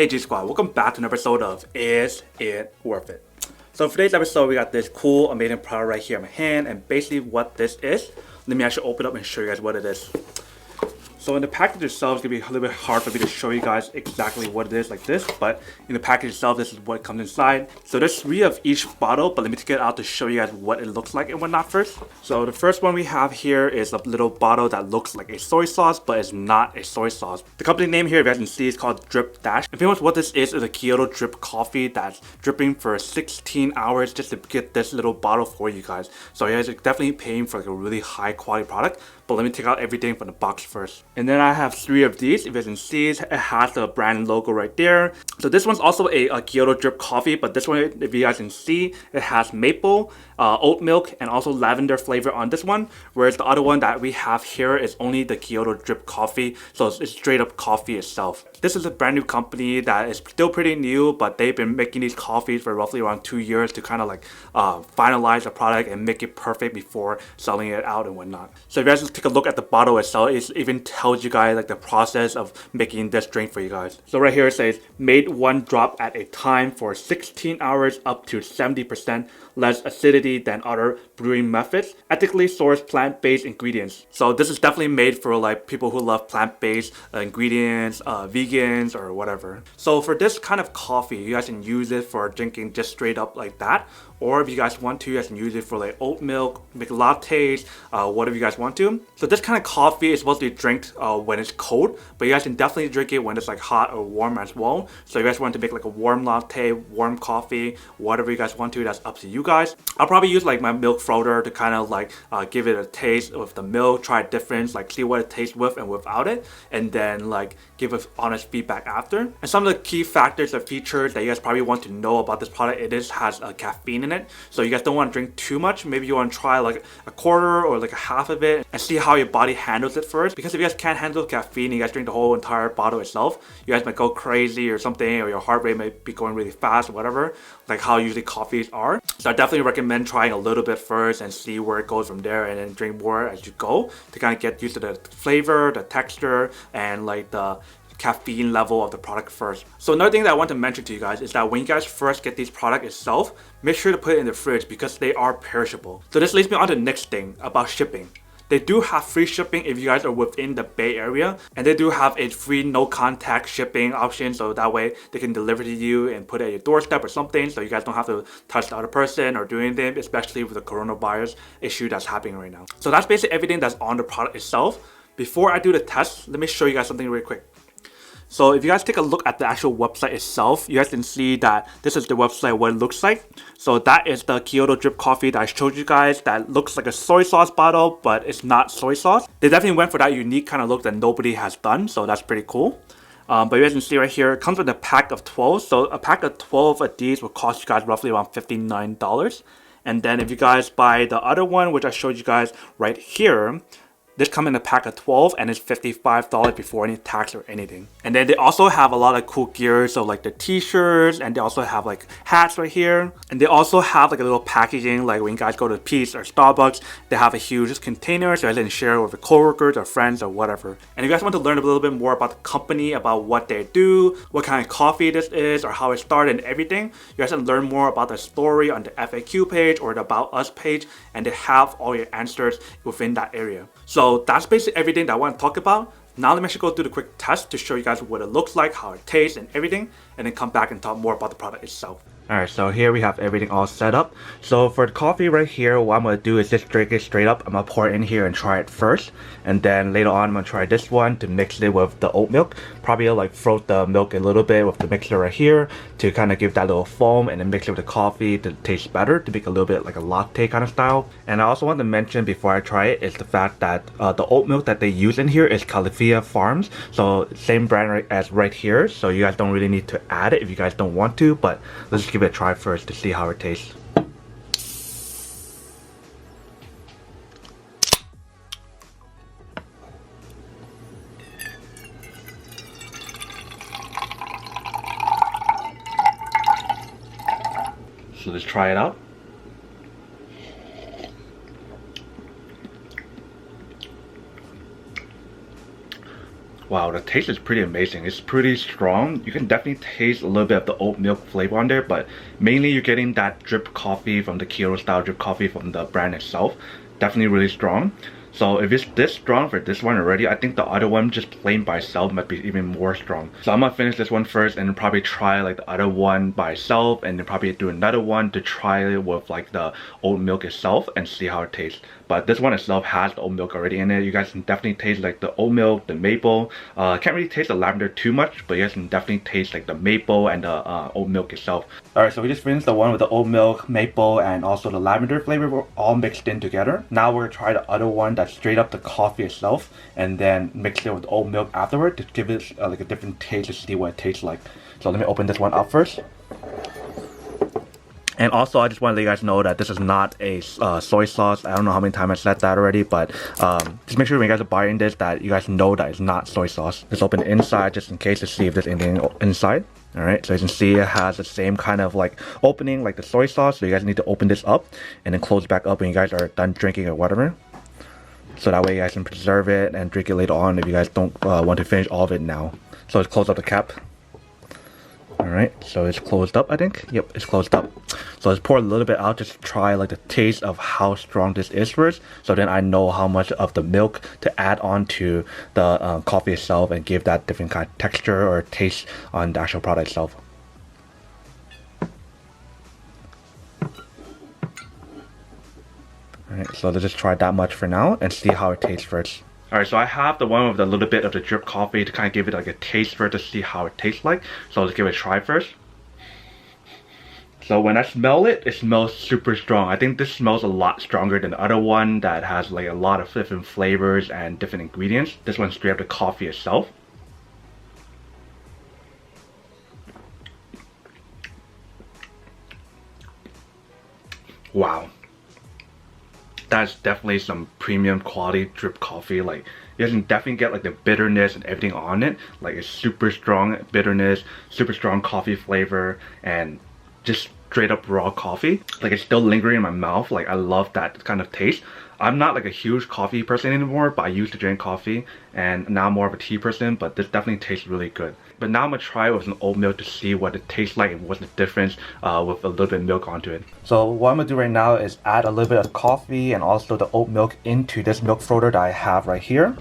Hey G Squad, welcome back to an episode of Is It Worth It? So for today's episode, we got this cool, amazing product right here in my hand, and basically what this is, let me actually open it up and show you guys what it is. So in the package itself, it's going to be a little bit hard for me to show you guys exactly what it is like this, but in the package itself, this is what comes inside. So there's 3 of each bottle, but let me take it out to show you guys what it looks like and whatnot first. So the first one we have here is a little bottle that looks like a soy sauce, but it's not a soy sauce. The company name here, if you guys can see, is called Drip Dash. And pretty much what this is a Kyoto drip coffee that's dripping for 16 hours just to get this little bottle for you guys. So you guys are definitely paying for like a really high quality product. But let me take out everything from the box first. And then I have 3 of these. If you guys can see, it has the brand logo right there. So this one's also a Kyoto drip coffee, but this one, if you guys can see, it has maple, oat milk, and also lavender flavor on this one. Whereas the other one that we have here is only the Kyoto drip coffee. So it's straight up coffee itself. This is a brand new company that is still pretty new, but they've been making these coffees for roughly around 2 years to kind of like finalize the product and make it perfect before selling it out and whatnot. So if you guys take a look at the bottle itself, it even tells you guys like the process of making this drink for you guys. So right here it says made 1 drop at a time for 16 hours up to 70% less acidity than other brewing methods, ethically sourced plant-based ingredients. So this is definitely made for like people who love plant-based ingredients, vegans or whatever. So for this kind of coffee, you guys can use it for drinking just straight up like that. Or if you guys want to, you guys can use it for like oat milk, make lattes, whatever you guys want to. So this kind of coffee is supposed to be drinked when it's cold, but you guys can definitely drink it when it's like hot or warm as well. So if you guys want to make like a warm latte, warm coffee, whatever you guys want to, that's up to you guys. I'll probably use like my milk frother to kind of like give it a taste with the milk, try a difference, like see what it tastes with and without it, and then like give us honest feedback after. And some of the key factors or features that you guys probably want to know about this product, has caffeine in it. So you guys don't want to drink too much. Maybe you want to try like a quarter or like a half of it and see how your body handles it first. Because if you guys can't handle caffeine and you guys drink the whole entire bottle itself, you guys might go crazy or something, or your heart rate might be going really fast or whatever, like how usually coffees are. So I definitely recommend trying a little bit first and see where it goes from there, and then drink more as you go to kind of get used to the flavor, the texture, and like the caffeine level of the product first. So another thing that I want to mention to you guys is that when you guys first get these products itself, make sure to put it in the fridge because they are perishable. So this leads me on to the next thing about shipping. They do have free shipping if you guys are within the Bay Area, and they do have a free no contact shipping option, so that way they can deliver to you and put it at your doorstep or something, so you guys don't have to touch the other person or do anything, especially with the coronavirus issue that's happening right now. So that's basically everything that's on the product itself. Before I do the test, let me show you guys something really quick. So if you guys take a look at the actual website itself, you guys can see that this is the website, what it looks like. So that is the Kyoto drip coffee that I showed you guys that looks like a soy sauce bottle, but it's not soy sauce. They definitely went for that unique kind of look that nobody has done, so that's pretty cool. But you guys can see right here, it comes with a pack of 12. So a pack of 12 of these will cost you guys roughly around $59. And then if you guys buy the other one, which I showed you guys right here, this comes in a pack of 12 and it's $55 before any tax or anything. And then they also have a lot of cool gear, so like the t-shirts, and they also have like hats right here. And they also have like a little packaging, like when you guys go to Peet's or Starbucks, they have a huge container so you guys can share with your coworkers or friends or whatever. And if you guys want to learn a little bit more about the company, about what they do, what kind of coffee this is, or how it started and everything, you guys can learn more about the story on the FAQ page or the About Us page, and they have all your answers within that area. So that's basically everything that I want to talk about. Now let me actually go through the quick test to show you guys what it looks like, how it tastes and everything, and then come back and talk more about the product itself. Alright, so here we have everything all set up. So for the coffee right here, what I'm going to do is just drink it straight up. I'm going to pour it in here and try it first. And then later on, I'm going to try this one to mix it with the oat milk. Probably like froth the milk a little bit with the mixer right here to kind of give that little foam, and then mix it with the coffee to taste better, to make a little bit like a latte kind of style. And I also want to mention before I try it is the fact that the oat milk that they use in here is Califia Farms. So same brand as right here. So you guys don't really need to add it if you guys don't want to, but let's just give it a try first to see how it tastes. So let's try it out. Wow, the taste is pretty amazing. It's pretty strong. You can definitely taste a little bit of the oat milk flavor on there, but mainly you're getting that drip coffee from the Kiro style drip coffee from the brand itself. Definitely really strong. So if it's this strong for this one already, I think the other one just plain by itself might be even more strong. So I'm gonna finish this one first and then probably try like the other one by itself, and then probably do another one to try it with like the oat milk itself and see how it tastes. But this one itself has the oat milk already in it. You guys can definitely taste like the oat milk, the maple. Can't really taste the lavender too much, but you guys can definitely taste like the maple and the oat milk itself. Alright, so we just finished the one with the oat milk, maple, and also the lavender flavor all mixed in together. Now we're gonna try the other one that's straight up the coffee itself, and then mix it with oat milk afterward to give it like a different taste to see what it tastes like. So let me open this one up first. And also, I just want to let you guys know that this is not a soy sauce. I don't know how many times I said that already, but just make sure when you guys are buying this that you guys know that it's not soy sauce. Let's open the inside just in case to see if there's anything inside. Alright, so you can see it has the same kind of like opening like the soy sauce. So you guys need to open this up and then close it back up when you guys are done drinking or whatever. So that way you guys can preserve it and drink it later on if you guys don't want to finish all of it now. So let's close up the cap. Alright, so it's closed up, I think. Yep, it's closed up. So let's pour a little bit out just to try like the taste of how strong this is first. So then I know how much of the milk to add on to the coffee itself and give that different kind of texture or taste on the actual product itself. Alright, so let's just try that much for now and see how it tastes first. Alright, so I have the one with a little bit of the drip coffee to kind of give it like a taste first to see how it tastes like. So let's give it a try first. So when I smell it, it smells super strong. I think this smells a lot stronger than the other one that has like a lot of different flavors and different ingredients. This one's straight up the coffee itself. Wow. That's definitely some premium quality drip coffee. Like you can definitely get like the bitterness and everything on it. Like it's super strong bitterness, super strong coffee flavor, and just straight up raw coffee. Like it's still lingering in my mouth. Like I love that kind of taste. I'm not like a huge coffee person anymore, but I used to drink coffee, and now I'm more of a tea person, but this definitely tastes really good. But now I'm gonna try it with an oat milk to see what it tastes like and what's the difference with a little bit of milk onto it. So what I'm gonna do right now is add a little bit of coffee and also the oat milk into this milk frother that I have right here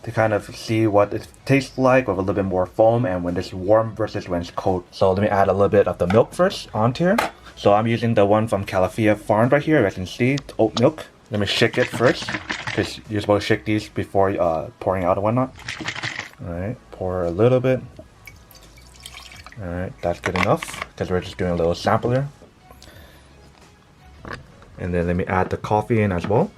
to kind of see what it tastes like with a little bit more foam and when it's warm versus when it's cold. So let me add a little bit of the milk first onto here. So I'm using the one from Califia Farm right here. As you can see, the oat milk. Let me shake it first, because you're supposed to shake these before pouring out and whatnot. Alright, pour a little bit. Alright, that's good enough, because we're just doing a little sampler. And then let me add the coffee in as well.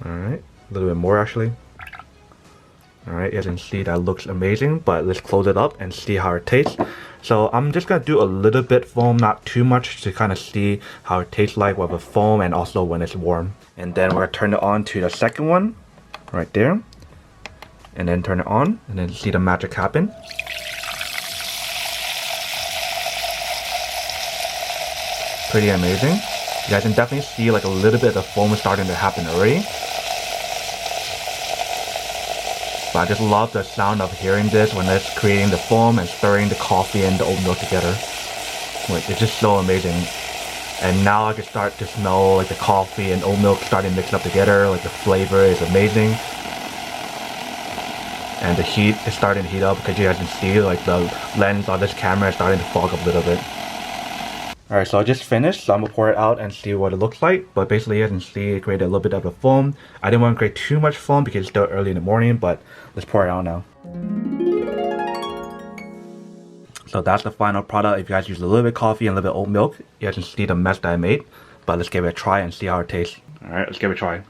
Alright, a little bit more actually. Alright, as you can see that looks amazing, but let's close it up and see how it tastes. So I'm just gonna do a little bit foam, not too much, to kind of see how it tastes like with the foam and also when it's warm. And then we're gonna turn it on to the second one, right there. And then turn it on, and then see the magic happen. Pretty amazing. You guys can definitely see like a little bit of the foam starting to happen already. But I just love the sound of hearing this when it's creating the foam and stirring the coffee and the oat milk together. Like, it's just so amazing. And now I can start to smell like the coffee and oat milk starting to mix up together. Like the flavor is amazing. And the heat is starting to heat up, because you guys can see like the lens on this camera is starting to fog up a little bit. Alright, so I just finished, so I'm gonna pour it out and see what it looks like. But basically, you can see it created a little bit of a foam. I didn't want to create too much foam because it's still early in the morning, but let's pour it out now. So that's the final product. If you guys use a little bit of coffee and a little bit of oat milk, you guys can see the mess that I made. But let's give it a try and see how it tastes. Alright, let's give it a try.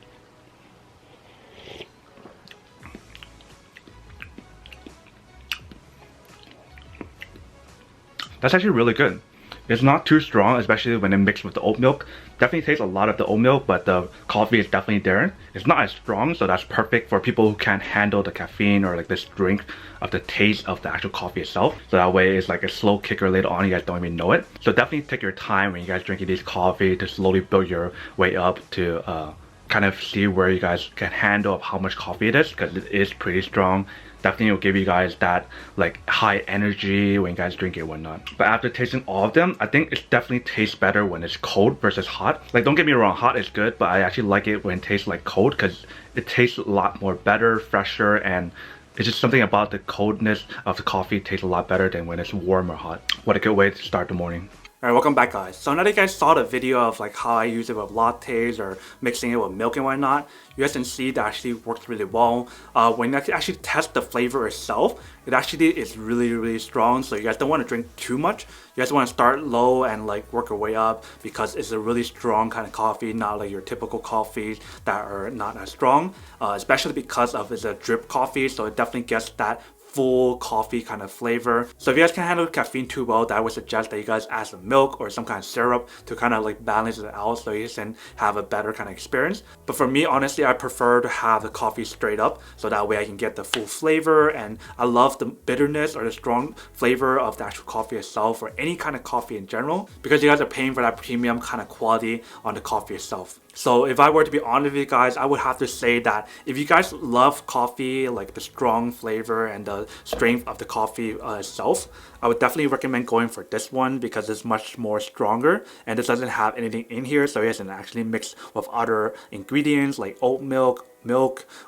That's actually really good. It's not too strong, especially when it mixed with the oat milk. Definitely tastes a lot of the oat milk, but the coffee is definitely there. It's not as strong, so that's perfect for people who can't handle the caffeine or like this drink of the taste of the actual coffee itself. So that way it's like a slow kicker later on, you guys don't even know it. So definitely take your time when you guys drinking these coffee to slowly build your way up to kind of see where you guys can handle of how much coffee it is, because it is pretty strong. Definitely will give you guys that like high energy when you guys drink it and whatnot. But after tasting all of them, I think it definitely tastes better when it's cold versus hot. Like, don't get me wrong, hot is good, but I actually like it when it tastes like cold, because it tastes a lot more better, fresher, and it's just something about the coldness of the coffee tastes a lot better than when it's warm or hot. What a good way to start the morning. Alright, welcome back guys. So now that you guys saw the video of like how I use it with lattes or mixing it with milk and whatnot, you guys can see that actually works really well. When you actually test the flavor itself, it actually is really strong. So you guys don't want to drink too much. You guys want to start low and like work your way up, because it's a really strong kind of coffee, not like your typical coffees that are not as strong. Especially because of it's a drip coffee, so it definitely gets that full coffee kind of flavor. So if you guys can handle caffeine too well, I would suggest that you guys add some milk or some kind of syrup to kind of like balance it out, so you guys can have a better kind of experience. But for me, honestly, I prefer to have the coffee straight up, so that way I can get the full flavor. And I love the bitterness or the strong flavor of the actual coffee itself, or any kind of coffee in general, because you guys are paying for that premium kind of quality on the coffee itself. So if I were to be honest with you guys, I would have to say that if you guys love coffee, like the strong flavor and the strength of the coffee itself, I would definitely recommend going for this one, because it's much more stronger and this doesn't have anything in here, so you guys can actually mix with other ingredients like oat milk,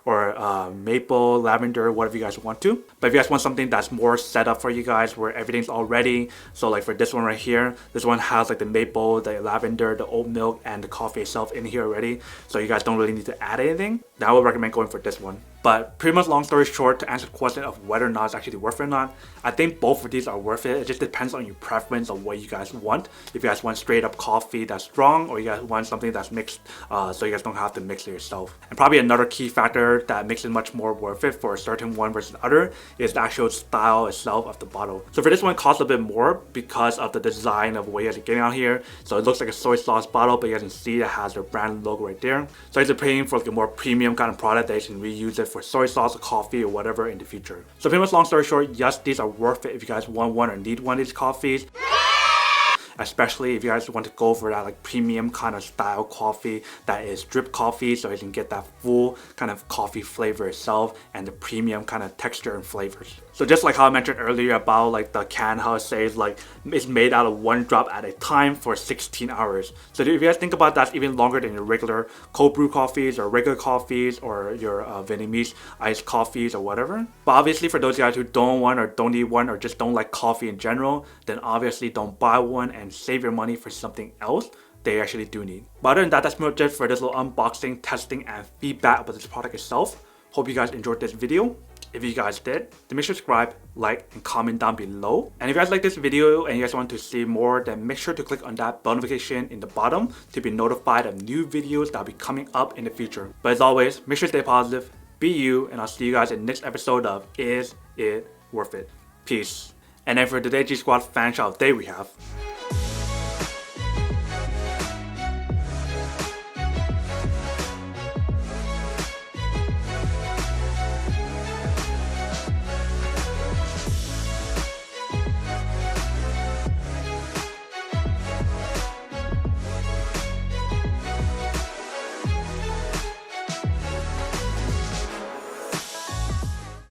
or maple, lavender, whatever you guys want to. But if you guys want something that's more set up for you guys, where everything's all ready, so like for this one right here, this one has like the maple, the lavender, the oat milk, and the coffee itself in here already, so you guys don't really need to add anything, then I would recommend going for this one. But pretty much long story short, to answer the question of whether or not it's actually worth it or not, I think both of these are worth it. It just depends on your preference of what you guys want. If you guys want straight up coffee that's strong, or you guys want something that's mixed, so you guys don't have to mix it yourself. And probably another key factor that makes it much more worth it for a certain one versus the other is the actual style itself of the bottle. So for this one, it costs a bit more because of the design of what you guys are getting out here. So it looks like a soy sauce bottle, but you guys can see it has their brand logo right there. So you're paying for like a more premium kind of product that you can reuse it for soy sauce or coffee or whatever in the future. So pretty much long story short, yes, these are worth it if you guys want one or need one of these coffees. Especially if you guys want to go for that like premium kind of style coffee that is drip coffee, so you can get that full kind of coffee flavor itself and the premium kind of texture and flavors. So just like how I mentioned earlier about like the can, how it says like it's made out of 1 drop at a time for 16 hours. So if you guys think about that, that's even longer than your regular cold brew coffees or regular coffees or your Vietnamese iced coffees or whatever. But obviously for those guys who don't want or don't need one or just don't like coffee in general, then obviously don't buy one and save your money for something else they actually do need. But other than that, that's pretty much it for this little unboxing, testing, and feedback about this product itself. Hope you guys enjoyed this video. If you guys did, then make sure to subscribe, like, and comment down below. And if you guys like this video and you guys want to see more, then make sure to click on that bell notification in the bottom to be notified of new videos that'll be coming up in the future. But as always, make sure to stay positive, be you, and I'll see you guys in the next episode of Is It Worth It? Peace. And then for today's G Squad fan shout out day we have